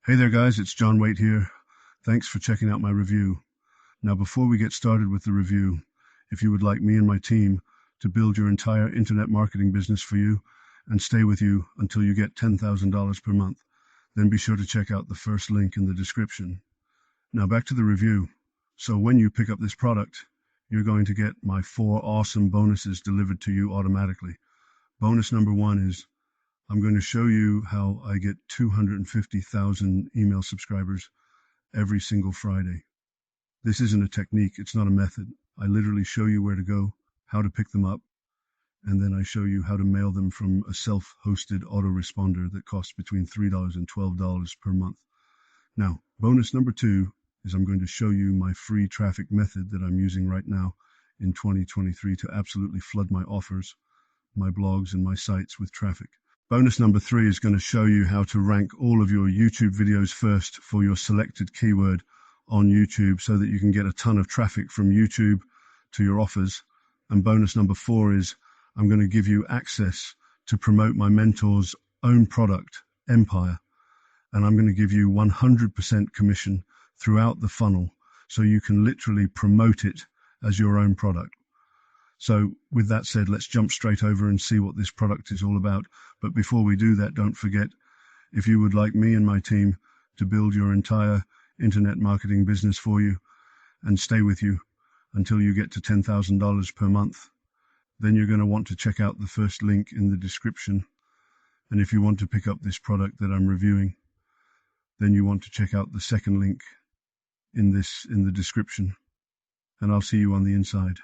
Hey there guys, it's John Waite here. Thanks for checking out my review. Now before we get started with the review, if you would like me and my team to build your entire internet marketing business for you and stay with you until you get $10,000 per month, then be sure to check out the first link in the description. Now back to the review. So when you pick up this product, you're going to get my 4 awesome bonuses delivered to you automatically. Bonus number 1 is I'm going to show you how I get 250,000 email subscribers every single Friday. This isn't a technique, it's not a method. I literally show you where to go, how to pick them up, and then I show you how to mail them from a self-hosted autoresponder that costs between $3 and $12 per month. Now, bonus number 2 is I'm going to show you my free traffic method that I'm using right now in 2023 to absolutely flood my offers, my blogs, and my sites with traffic. Bonus number 3 is going to show you how to rank all of your YouTube videos first for your selected keyword on YouTube so that you can get a ton of traffic from YouTube to your offers. And bonus number 4 is I'm going to give you access to promote my mentor's own product, Empire. And I'm going to give you 100% commission throughout the funnel so you can literally promote it as your own product. So with that said, let's jump straight over and see what this product is all about. But before we do that, don't forget, if you would like me and my team to build your entire internet marketing business for you and stay with you until you get to $10,000 per month, then you're going to want to check out the first link in the description. And if you want to pick up this product that I'm reviewing, then you want to check out the second link in the description. And I'll see you on the inside.